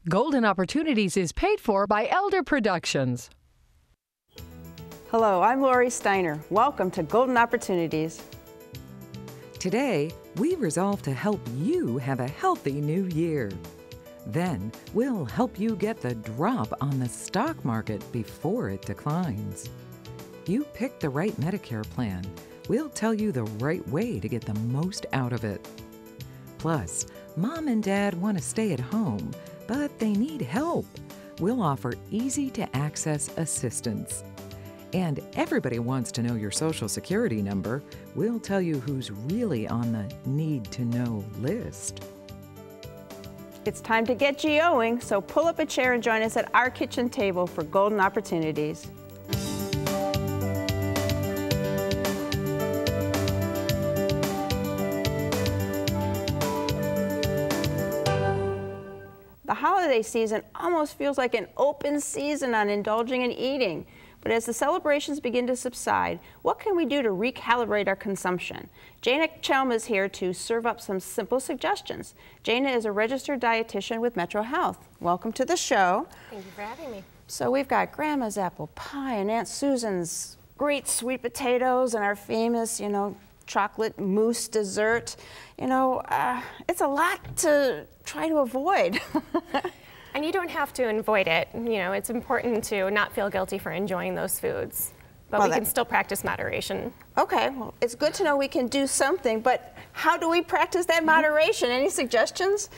Golden Opportunities is paid for by Elder Productions. Hello, I'm Lori Steiner. Welcome to Golden Opportunities. Today, we resolve to help you have a healthy new year. Then, we'll help you get the drop on the stock market before it declines. You pick the right Medicare plan. We'll tell you the right way to get the most out of it. Plus, Mom and Dad want to stay at home, but they need help. We'll offer easy-to-access assistance. And everybody wants to know your Social Security number. We'll tell you who's really on the need-to-know list. It's time to get GOing, so pull up a chair and join us at our kitchen table for Golden Opportunities. The holiday season almost feels like an open season on indulging and eating. But as the celebrations begin to subside, what can we do to recalibrate our consumption? Jana Chelm is here to serve up some simple suggestions. Jana is a registered dietitian with Metro Health. Welcome to the show. Thank you for having me. So we've got Grandma's apple pie and Aunt Susan's great sweet potatoes and our famous, chocolate mousse dessert. It's a lot to try to avoid. And you don't have to avoid it. It's important to not feel guilty for enjoying those foods, but we can still practice moderation. Okay, well, it's good to know we can do something, but how do we practice that moderation? Any suggestions?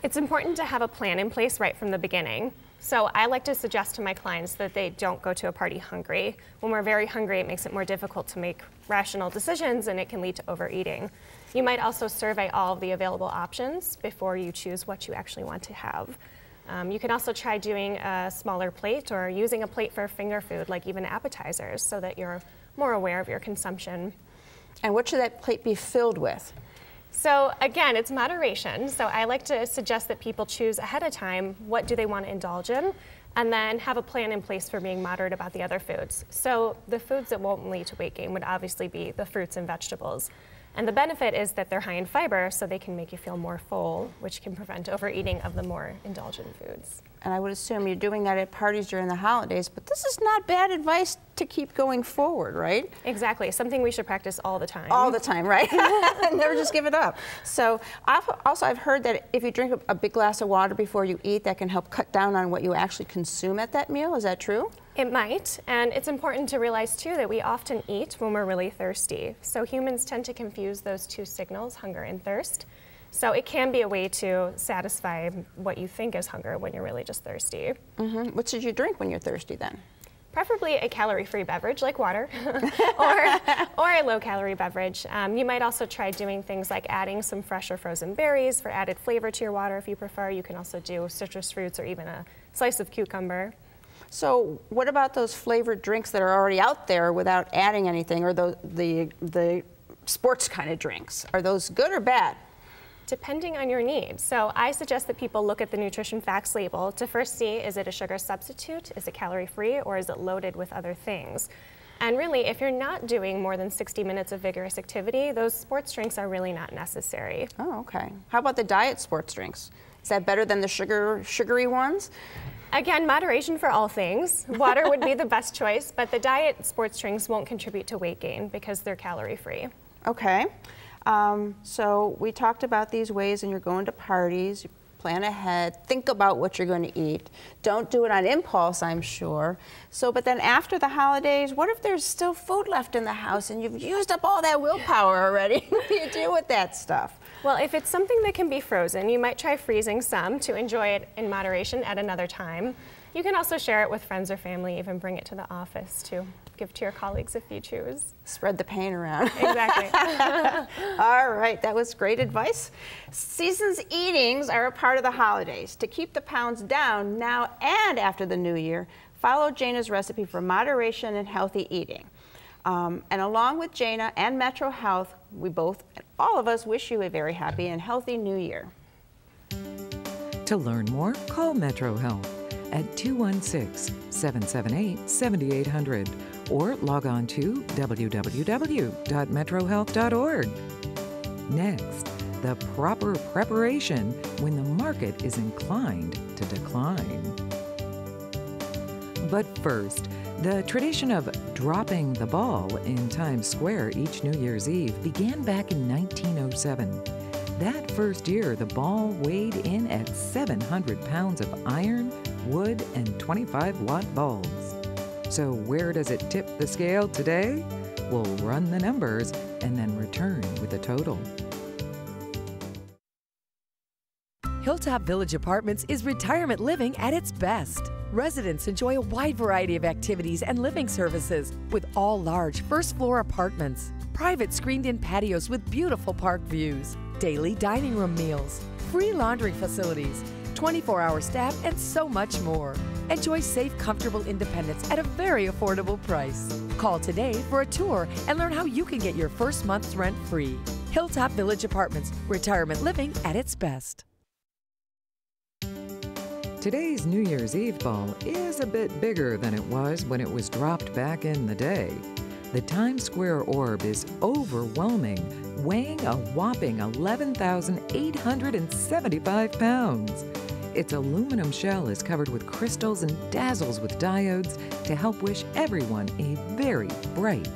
It's important to have a plan in place right from the beginning. So I like to suggest to my clients that they don't go to a party hungry. When we're very hungry, it makes it more difficult to make rational decisions, and it can lead to overeating. You might also survey all of the available options before you choose what you actually want to have. You can also try doing a smaller plate or using a plate for finger food, like even appetizers, so that you're more aware of your consumption. And what should that plate be filled with? So again, it's moderation. So I like to suggest that people choose ahead of time what do they want to indulge in, and then have a plan in place for being moderate about the other foods. So the foods that won't lead to weight gain would obviously be the fruits and vegetables. And the benefit is that they're high in fiber, so they can make you feel more full, which can prevent overeating of the more indulgent foods. And I would assume you're doing that at parties during the holidays, but this is not bad advice to keep going forward, right? Exactly, something we should practice all the time. All the time, right? Never just give it up. So I've heard that if you drink a big glass of water before you eat, that can help cut down on what you actually consume at that meal. Is that true? It might, and it's important to realize too that we often eat when we're really thirsty. So humans tend to confuse those two signals, hunger and thirst. So it can be a way to satisfy what you think is hunger when you're really just thirsty. Mm-hmm. What should you drink when you're thirsty then? Preferably a calorie-free beverage like water or a low-calorie beverage. You might also try doing things like adding some fresh or frozen berries for added flavor to your water if you prefer. You can also do citrus fruits or even a slice of cucumber. So what about those flavored drinks that are already out there without adding anything, or the sports kind of drinks? Are those good or bad? Depending on your needs. So I suggest that people look at the nutrition facts label to first see, is it a sugar substitute, is it calorie-free, or is it loaded with other things? And really, if you're not doing more than 60 minutes of vigorous activity, those sports drinks are really not necessary. Oh, okay. How about the diet sports drinks? Is that better than the sugary ones? Again, moderation for all things. Water would be the best choice, but the diet sports drinks won't contribute to weight gain because they're calorie-free. Okay. So we talked about these ways, and you're going to parties, you plan ahead, think about what you're going to eat. Don't do it on impulse, I'm sure. So, but then after the holidays, what if there's still food left in the house and you've used up all that willpower already? What do you do with that stuff? Well, if it's something that can be frozen, you might try freezing some to enjoy it in moderation at another time. You can also share it with friends or family, even bring it to the office to give to your colleagues if you choose. Spread the pain around. Exactly. All right, that was great advice. Season's eatings are a part of the holidays. To keep the pounds down now and after the new year, follow Jana's recipe for moderation and healthy eating. And along with Jana and Metro Health, we both, all of us, wish you a very happy and healthy new year. To learn more, call Metro Health at 216-778-7800 or log on to www.metrohealth.org. Next, the proper preparation when the market is inclined to decline. But first, the tradition of dropping the ball in Times Square each New Year's Eve began back in 1907. That first year, the ball weighed in at 700 pounds of iron, wood, and 25-watt bulbs. So where does it tip the scale today? We'll run the numbers and then return with a total. Hilltop Village Apartments is retirement living at its best. Residents enjoy a wide variety of activities and living services with all large first-floor apartments, private screened-in patios with beautiful park views, daily dining room meals, free laundry facilities, 24-hour staff, and so much more. Enjoy safe, comfortable independence at a very affordable price. Call today for a tour and learn how you can get your first month's rent free. Hilltop Village Apartments, retirement living at its best. Today's New Year's Eve ball is a bit bigger than it was when it was dropped back in the day. The Times Square orb is overwhelming, weighing a whopping 11,875 pounds. Its aluminum shell is covered with crystals and dazzles with diodes to help wish everyone a very bright,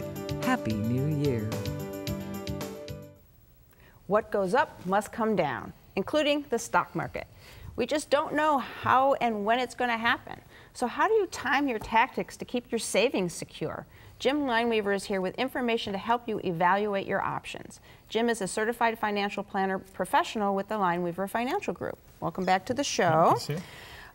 happy New Year. What goes up must come down, including the stock market. We just don't know how and when it's going to happen. So how do you time your tactics to keep your savings secure? Jim Lineweaver is here with information to help you evaluate your options. Jim is a certified financial planner professional with the Lineweaver Financial Group. Welcome back to the show.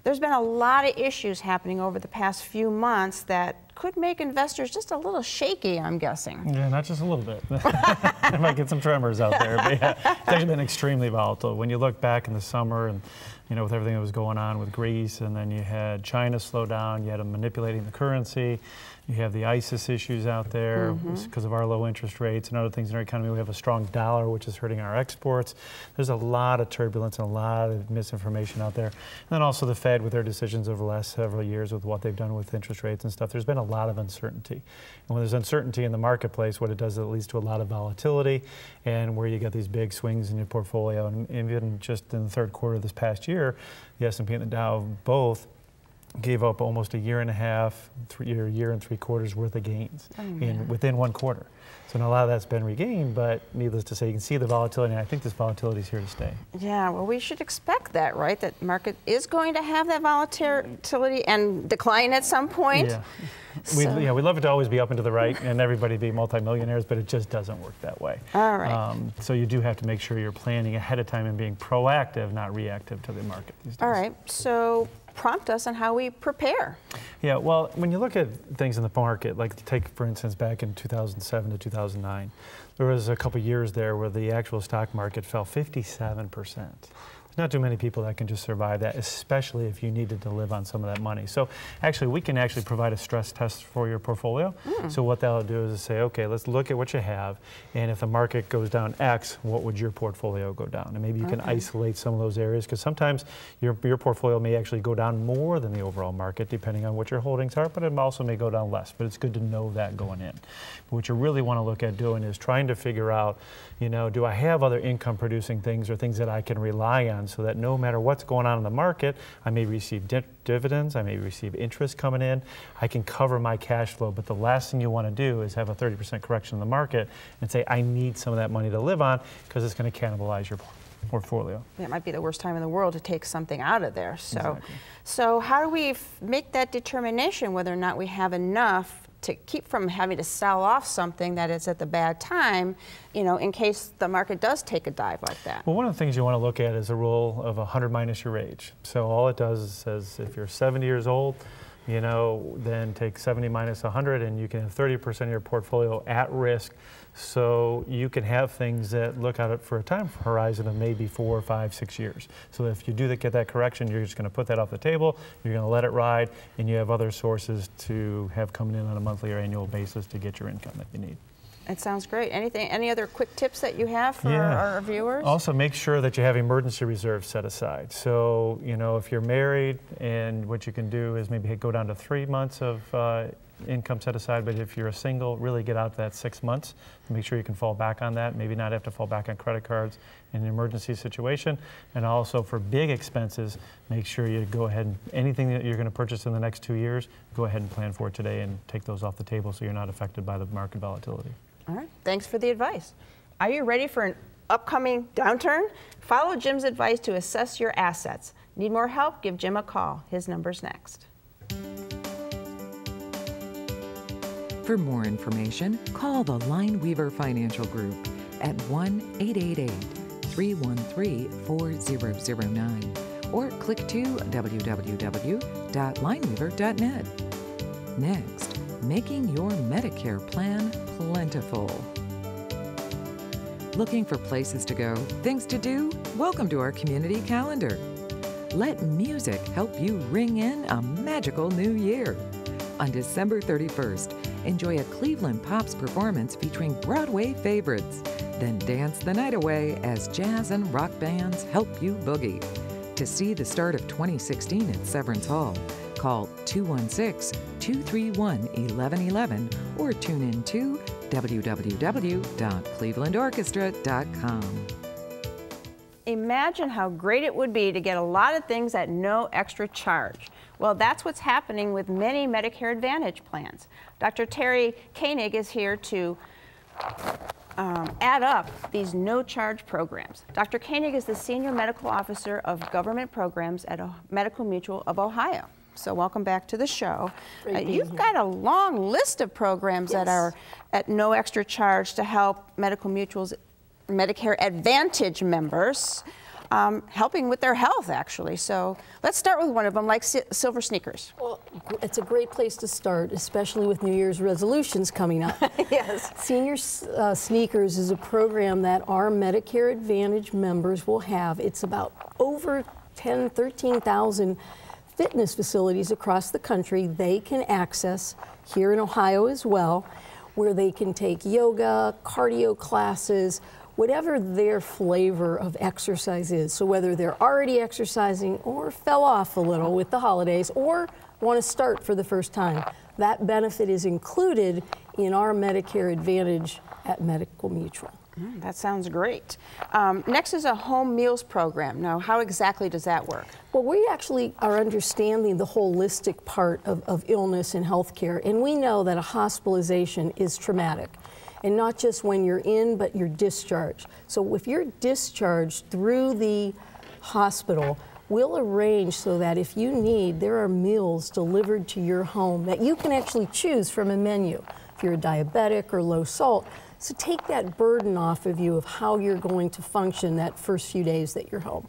There's been a lot of issues happening over the past few months that could make investors just a little shaky, I'm guessing. Yeah, not just a little bit. I might get some tremors out there, but yeah, it's actually been extremely volatile. When you look back in the summer and with everything that was going on with Greece, and then you had China slow down, you had them manipulating the currency, you have the ISIS issues out there because of our low interest rates and other things in our economy. We have a strong dollar, which is hurting our exports. There's a lot of turbulence and a lot of misinformation out there. And then also the Fed with their decisions over the last several years with what they've done with interest rates and stuff. There's been a lot of uncertainty. And when there's uncertainty in the marketplace, what it does is it leads to a lot of volatility and where you get these big swings in your portfolio. And even just in the third quarter of this past year, the S&P and the Dow both gave up almost a year and a half, year and 3 quarters worth of gains within 1 quarter. So now a lot of that's been regained, but needless to say, you can see the volatility, and I think this volatility is here to stay. Yeah, well, we should expect that, right? That market is going to have that volatility and decline at some point. Yeah. We'd love it to always be up and to the right and everybody be multimillionaires, but it just doesn't work that way. All right. So you do have to make sure you're planning ahead of time and being proactive, not reactive to the market these days. All right. So prompt us on how we prepare. Yeah, well, when you look at things in the market, like take, for instance, back in 2007 to 2009, there was a couple years there where the actual stock market fell 57%. Not too many people that can just survive that, especially if you needed to live on some of that money. So actually, we can actually provide a stress test for your portfolio. So what that'll do is say, okay, let's look at what you have, and if the market goes down X, what would your portfolio go down? And maybe you can isolate some of those areas, because sometimes your portfolio may actually go down more than the overall market, depending on what your holdings are, but it also may go down less. But it's good to know that going in. But what you really want to look at doing is trying to figure out, do I have other income producing things or things that I can rely on, so that no matter what's going on in the market, I may receive dividends, I may receive interest coming in, I can cover my cash flow. But the last thing you want to do is have a 30% correction in the market and say, I need some of that money to live on, because it's going to cannibalize your portfolio. It might be the worst time in the world to take something out of there. Exactly. So how do we make that determination whether or not we have enough to keep from having to sell off something that is at the bad time, in case the market does take a dive like that? Well, one of the things you want to look at is a rule of 100 minus your age. So all it does is says if you're 70 years old, then take 70 minus 100, and you can have 30% of your portfolio at risk. So you can have things that look at it for a time horizon of maybe 4, 5, 6 years. So if you do get that correction, you're just going to put that off the table, you're going to let it ride, and you have other sources to have coming in on a monthly or annual basis to get your income that you need. It sounds great. Any other quick tips that you have for our viewers? Also, make sure that you have emergency reserves set aside. So, if you're married, and what you can do is maybe go down to 3 months of income set aside, but if you're a single, really get out to that 6 months to make sure you can fall back on that, maybe not have to fall back on credit cards in an emergency situation. And also for big expenses, make sure you go ahead and anything that you're going to purchase in the next 2 years, go ahead and plan for it today and take those off the table so you're not affected by the market volatility. All right, thanks for the advice. Are you ready for an upcoming downturn? Follow Jim's advice to assess your assets. Need more help? Give Jim a call. His number's next. For more information, call the Lineweaver Financial Group at 1-888-313-4009 or click to www.lineweaver.net. Next, making your Medicare plan plentiful. Looking for places to go, things to do? Welcome to our community calendar. Let music help you ring in a magical new year. On December 31st, enjoy a Cleveland Pops performance featuring Broadway favorites. Then dance the night away as jazz and rock bands help you boogie. To see the start of 2016 at Severance Hall, call 216-231-1111 or tune in to www.clevelandorchestra.com. Imagine how great it would be to get a lot of things at no extra charge. Well, that's what's happening with many Medicare Advantage plans. Dr. Terry Koenig is here to add up these no-charge programs. Dr. Koenig is the Senior Medical Officer of Government Programs at Medical Mutual of Ohio. So welcome back to the show. You've got a long list of programs that are at no extra charge to help Medical Mutual's Medicare Advantage members, helping with their health, actually. So let's start with one of them, like Silver Sneakers. Well, it's a great place to start, especially with New Year's resolutions coming up. Yes. Senior Sneakers is a program that our Medicare Advantage members will have. It's about over 13,000 fitness facilities across the country they can access, here in Ohio as well, where they can take yoga, cardio classes, whatever their flavor of exercise is. So whether they're already exercising or fell off a little with the holidays or want to start for the first time, that benefit is included in our Medicare Advantage at Medical Mutual. That sounds great. Next is a home meals program. Now, how exactly does that work? Well, we actually are understanding the holistic part of illness and healthcare, and we know that a hospitalization is traumatic. And not just when you're in, but you're discharged. So if you're discharged through the hospital, we'll arrange so that if you need, there are meals delivered to your home that you can actually choose from a menu. If you're a diabetic or low salt, so take that burden off of you of how you're going to function that first few days that you're home.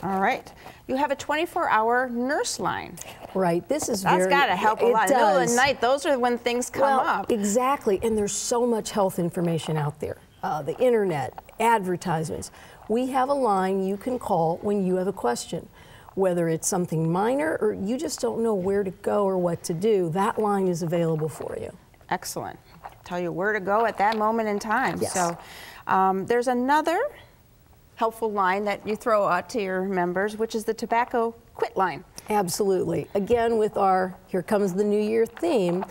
All right. You have a 24-hour nurse line. Right. That's got to help a lot. In the middle of the night, those are when things come up. Exactly. And there's so much health information out there. The internet, advertisements. We have a line you can call when you have a question. Whether it's something minor or you just don't know where to go or what to do, that line is available for you. Excellent. Tell you where to go at that moment in time. Yes. So there's another helpful line that you throw out to your members, which is the tobacco quit line. Absolutely. Again, with our Here Comes the New Year theme,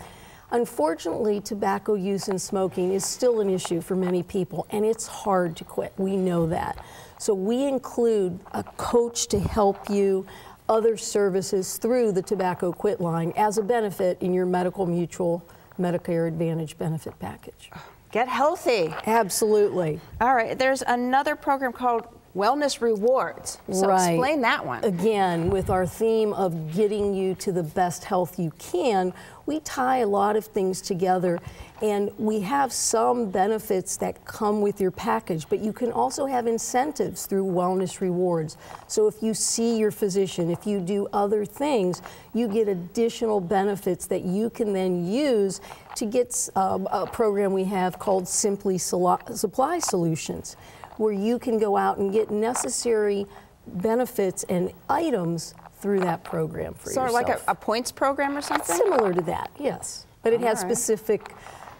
unfortunately, tobacco use and smoking is still an issue for many people, and it's hard to quit. We know that. So we include a coach to help you, other services through the tobacco quit line as a benefit in your Medical Mutual Medicare Advantage benefit package. Get healthy. Absolutely. All right, there's another program called Wellness Rewards. So explain that one. Again, with our theme of getting you to the best health you can, we tie a lot of things together, and we have some benefits that come with your package, but you can also have incentives through Wellness Rewards. So if you see your physician, if you do other things, you get additional benefits that you can then use to get a program we have called Simply Supply Solutions, where you can go out and get necessary benefits and items through that program for yourself. So like a points program or something? Similar to that, yes. But it has specific,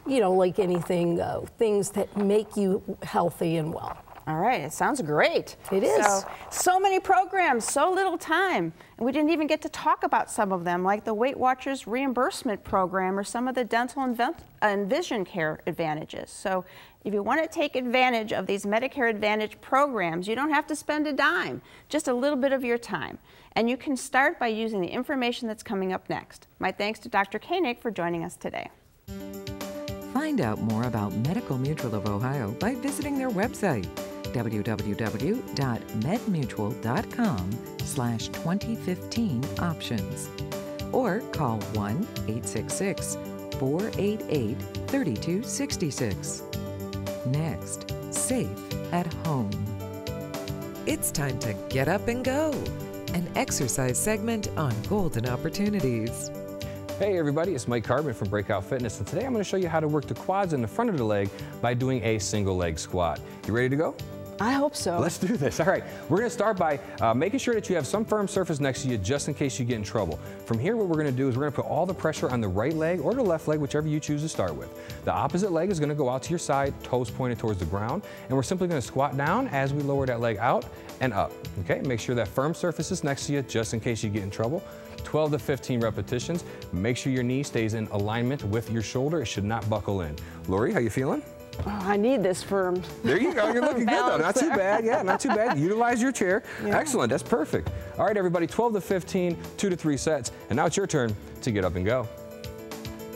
you know, like anything, things that make you healthy and well. All right, it sounds great. It is. So many programs, so little time. And we didn't even get to talk about some of them, like the Weight Watchers reimbursement program or some of the dental and vision care advantages. So if you want to take advantage of these Medicare Advantage programs, you don't have to spend a dime, just a little bit of your time. And you can start by using the information that's coming up next. My thanks to Dr. Koenig for joining us today. Find out more about Medical Mutual of Ohio by visiting their website, www.medmutual.com/2015 options, or call 1-866-488-3266. Next, safe at home. It's time to get up and go, an exercise segment on Golden Opportunities. Hey everybody, it's Mike Carbon from Breakout Fitness, and today I'm going to show you how to work the quads in the front of the leg by doing a single leg squat. You ready to go? I hope so. Let's do this. All right, we're going to start by making sure that you have some firm surface next to you just in case you get in trouble. From here, what we're going to do is we're going to put all the pressure on the right leg or the left leg, whichever you choose to start with. The opposite leg is going to go out to your side, toes pointed towards the ground, and we're simply going to squat down as we lower that leg out and up. Okay, make sure that firm surface is next to you just in case you get in trouble. 12 to 15 repetitions. Make sure your knee stays in alignment with your shoulder. It should not buckle in. Lori, how you feeling? Oh, I need this firm. There you go. You're looking good though. Not too bad. Yeah, not too bad. Utilize your chair. Yeah. Excellent. That's perfect. All right, everybody. 12 to 15, 2 to 3 sets. And now it's your turn to get up and go.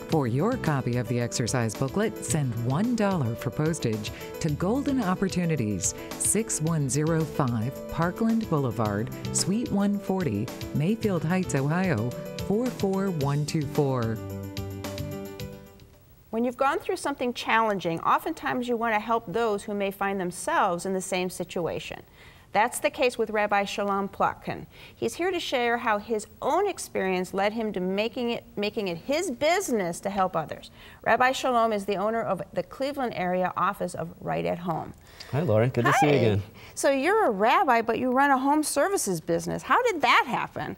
For your copy of the exercise booklet, send $1 for postage to Golden Opportunities, 6105 Parkland Boulevard, Suite 140, Mayfield Heights, Ohio, 44124. When you've gone through something challenging, oftentimes you want to help those who may find themselves in the same situation. That's the case with Rabbi Shalom Plotkin. He's here to share how his own experience led him to making it his business to help others. Rabbi Shalom is the owner of the Cleveland area office of Right at Home. Hi, Laura. Good to see you again. So you're a rabbi, but you run a home services business. How did that happen?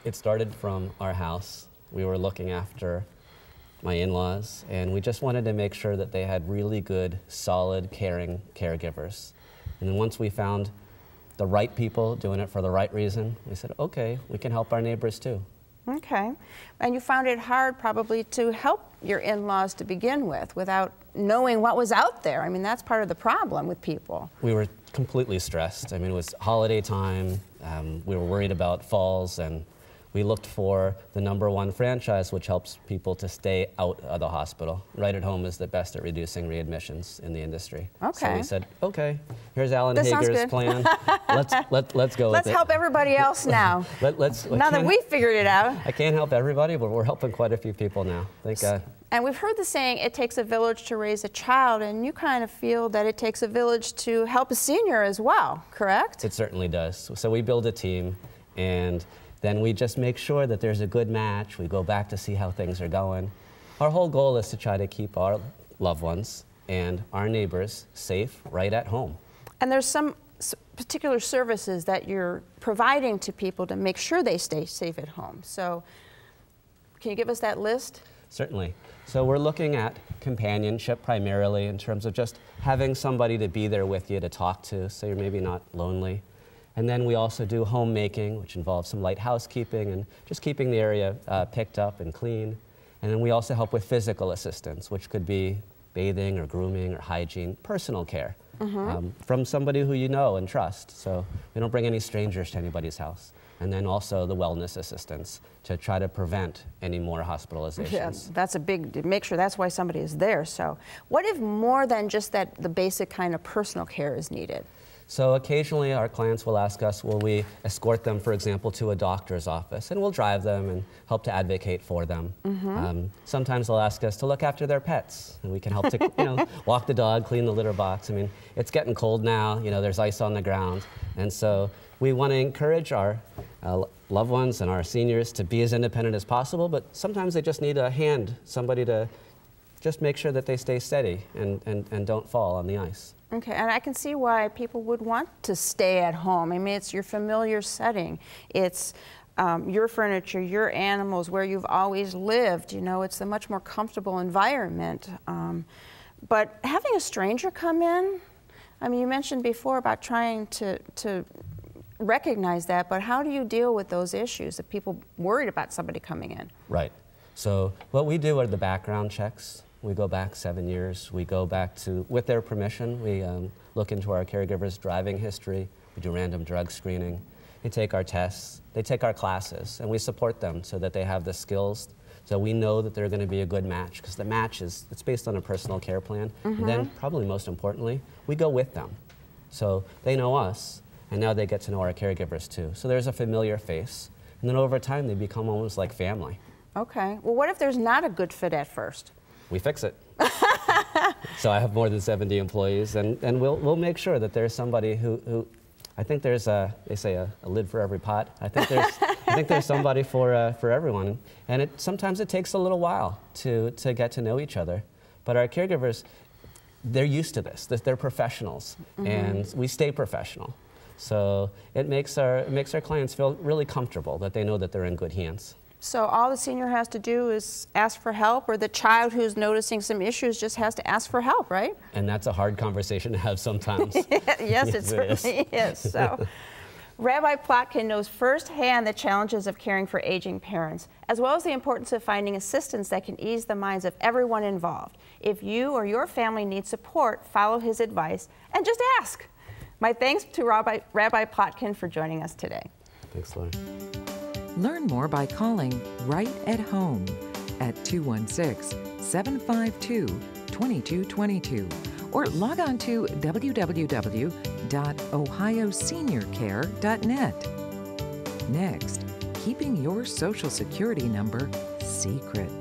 It started from our house. We were looking after my in-laws, and we just wanted to make sure that they had really good, solid, caring caregivers. And then once we found the right people doing it for the right reason, we said, okay, we can help our neighbors too. Okay. And you found it hard probably to help your in-laws to begin with without knowing what was out there. I mean, that's part of the problem with people. We were completely stressed. I mean, it was holiday time. We were worried about falls, and we looked for the #1 franchise, which helps people to stay out of the hospital. Right at Home is the best at reducing readmissions in the industry. Okay. So we said, okay, here's Alan This sounds Hager's good. plan. Let's go with it. Let's help everybody else now. Now that we figured it out. I can't help everybody, but we're helping quite a few people now. Thank God. And we've heard the saying, it takes a village to raise a child, and you kind of feel that it takes a village to help a senior as well, correct? It certainly does. So we build a team, and then we just make sure that there's a good match. We go back to see how things are going. Our whole goal is to try to keep our loved ones and our neighbors safe right at home. And there's some particular services that you're providing to people to make sure they stay safe at home. So can you give us that list? Certainly. So we're looking at companionship primarily in terms of just having somebody to be there with you to talk to so you're maybe not lonely. And then we also do homemaking, which involves some light housekeeping and just keeping the area picked up and clean. And then we also help with physical assistance, which could be bathing or grooming or hygiene, personal care from somebody who you know and trust. So we don't bring any strangers to anybody's house. And then also the wellness assistance to try to prevent any more hospitalizations. Yeah, that's a big, make sure that's why somebody is there. So what if more than just that, the basic kind of personal care is needed? So occasionally our clients will ask us, will we escort them, for example, to a doctor's office, and we'll drive them and help to advocate for them. Sometimes they'll ask us to look after their pets, and we can help to walk the dog, clean the litter box. I mean, it's getting cold now, there's ice on the ground, and so we want to encourage our loved ones and our seniors to be as independent as possible, but sometimes they just need a hand, somebody to just make sure that they stay steady and don't fall on the ice. Okay, and I can see why people would want to stay at home. I mean, it's your familiar setting. It's your furniture, your animals, where you've always lived. It's a much more comfortable environment. But having a stranger come in, I mean, you mentioned before about trying to recognize that, but how do you deal with those issues of people worried about somebody coming in? Right. So what we do are the background checks. We go back 7 years. We go back to, with their permission, we look into our caregivers' driving history. We do random drug screening. They take our tests. They take our classes, and we support them so that they have the skills. So we know that they're going to be a good match, because the match it's based on a personal care plan. And then, probably most importantly, we go with them. So they know us, and now they get to know our caregivers too. So there's a familiar face. And then over time, they become almost like family. Okay. Well, what if there's not a good fit at first? We fix it. So I have more than 70 employees, and we'll make sure that there's somebody who I think there's they say a lid for every pot. I think there's somebody for everyone, and sometimes it takes a little while to get to know each other. But our caregivers, they're used to this. They're professionals, and we stay professional. So it makes our clients feel really comfortable that they know that they're in good hands. So all the senior has to do is ask for help, or the child who's noticing some issues just has to ask for help, right? And that's a hard conversation to have sometimes. Yes, it certainly is. So, Rabbi Plotkin knows firsthand the challenges of caring for aging parents, as well as the importance of finding assistance that can ease the minds of everyone involved. If you or your family need support, follow his advice and just ask. My thanks to Rabbi Plotkin for joining us today. Thanks, Lauren. Learn more by calling Right at Home at 216-752-2222 or log on to www.ohioseniorcare.net. Next, keeping your Social Security number secret.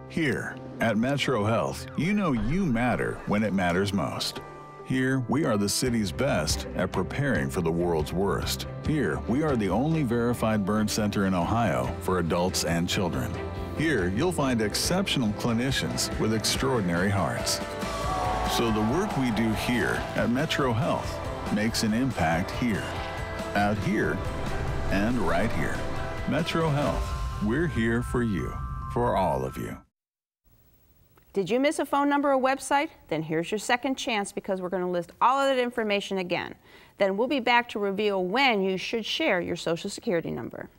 Here at Metro Health, you know you matter when it matters most. Here, we are the city's best at preparing for the world's worst. Here, we are the only verified burn center in Ohio for adults and children. Here, you'll find exceptional clinicians with extraordinary hearts. So the work we do here at Metro Health makes an impact here, out here, and right here. Metro Health, we're here for you, for all of you. Did you miss a phone number or website? Then here's your second chance, because we're going to list all of that information again. Then we'll be back to reveal when you should share your Social Security number.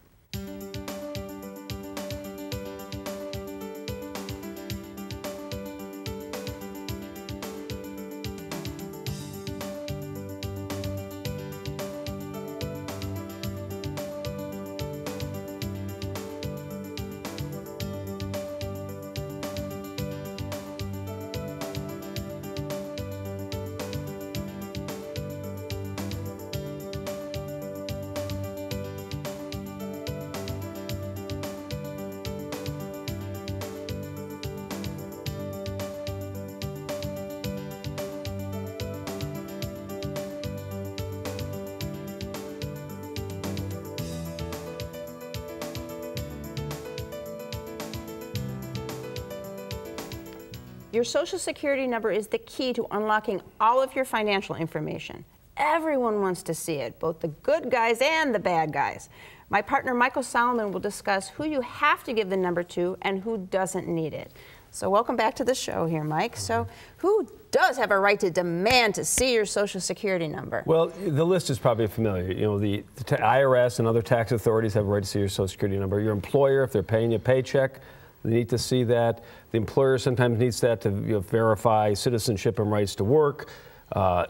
Your Social Security number is the key to unlocking all of your financial information. Everyone wants to see it, both the good guys and the bad guys. My partner Michael Solomon will discuss who you have to give the number to and who doesn't need it. So welcome back to the show here, Mike. So who does have a right to demand to see your Social Security number? Well, the list is probably familiar. You know, the IRS and other tax authorities have a right to see your Social Security number. Your employer, if they're paying you a paycheck, they need to see that. The employer sometimes needs that to verify citizenship and rights to work.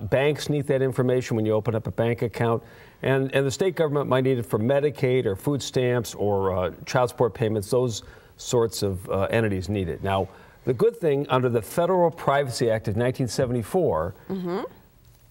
Banks need that information when you open up a bank account. And the state government might need it for Medicaid or food stamps or child support payments. Those sorts of entities need it. Now, the good thing, under the Federal Privacy Act of 1974,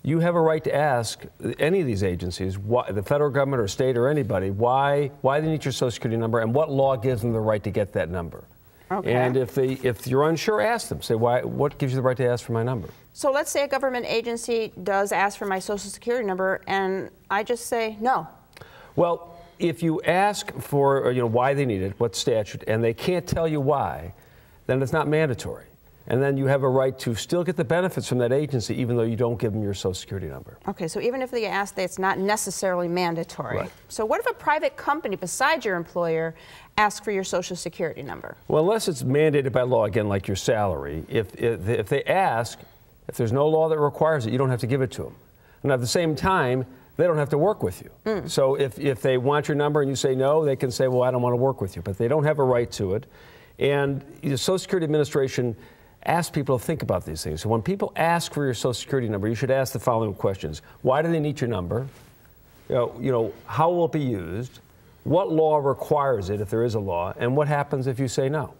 you have a right to ask any of these agencies, the federal government or state or anybody, why they need your Social Security number and what law gives them the right to get that number. Okay. And if you're unsure, ask them. Say, what gives you the right to ask for my number? So let's say a government agency does ask for my Social Security number, and I just say no. Well, if you ask for why they need it, what statute, and they can't tell you why, then it's not mandatory. And then you have a right to still get the benefits from that agency, even though you don't give them your Social Security number. Okay, so even if they ask, it's not necessarily mandatory. Right. So what if a private company besides your employer asks for your Social Security number? Well, unless it's mandated by law, again, like your salary, if they ask If there's no law that requires it, you don't have to give it to them. And at the same time, they don't have to work with you. So if they want your number and you say no, they can say, well, I don't want to work with you. But they don't have a right to it. And the Social Security Administration asks people to think about these things. So when people ask for your Social Security number, you should ask the following questions. Why do they need your number? How will it be used? What law requires it, if there is a law? And what happens if you say no?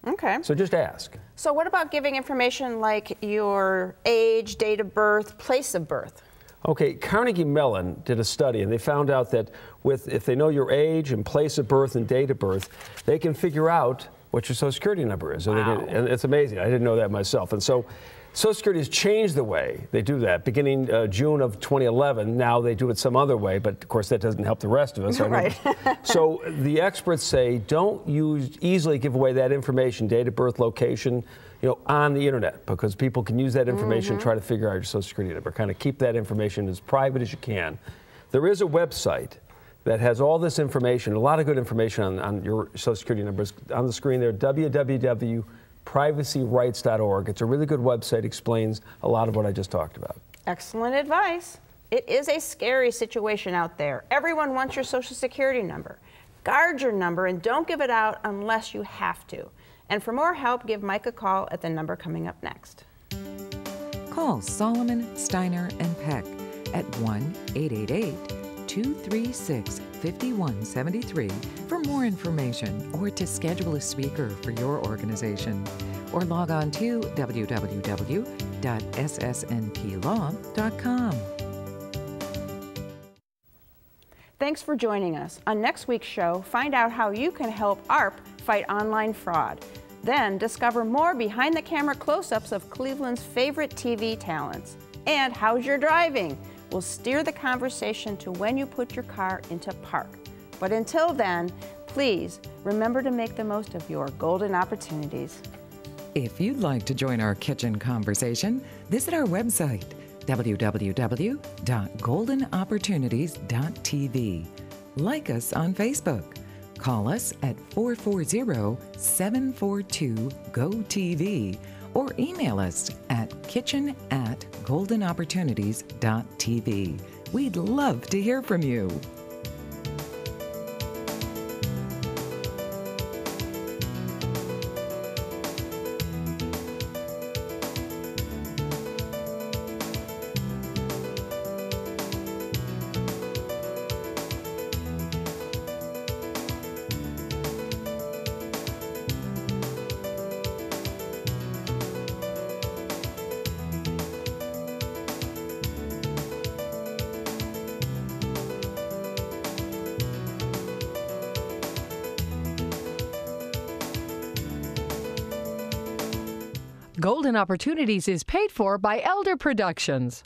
Okay. So just ask. So what about giving information like your age, date of birth, place of birth? Okay, Carnegie Mellon did a study, and they found out that if they know your age and place of birth and date of birth, they can figure out what your Social Security number is. Wow. And it's amazing. I didn't know that myself. And so Social Security has changed the way they do that. Beginning June of 2011, now they do it some other way, but of course that doesn't help the rest of us. Right. So the experts say don't easily give away that information, date of birth, location, on the internet, because people can use that information and try to figure out your Social Security number. Kind of keep that information as private as you can. There is a website that has all this information, a lot of good information on your Social Security numbers. On the screen there, www.privacyrights.org. It's a really good website, explains a lot of what I just talked about. Excellent advice. It is a scary situation out there. Everyone wants your Social Security number. Guard your number and don't give it out unless you have to. And for more help, give Mike a call at the number coming up next. Call Solomon, Steiner, and Peck at 1-888-236-5173 for more information or to schedule a speaker for your organization. Or log on to www.ssnplaw.com. Thanks for joining us. On next week's show, find out how you can help AARP fight online fraud. Then discover more behind-the-camera close-ups of Cleveland's favorite TV talents. And how's your driving? We'll steer the conversation to when you put your car into park. But until then, please remember to make the most of your golden opportunities. If you'd like to join our kitchen conversation, visit our website, www.goldenopportunities.tv. Like us on Facebook. Call us at 440-742-GO-TV or email us at kitchen@goldenopportunities.tv. We'd love to hear from you. Golden Opportunities is paid for by Elder Productions.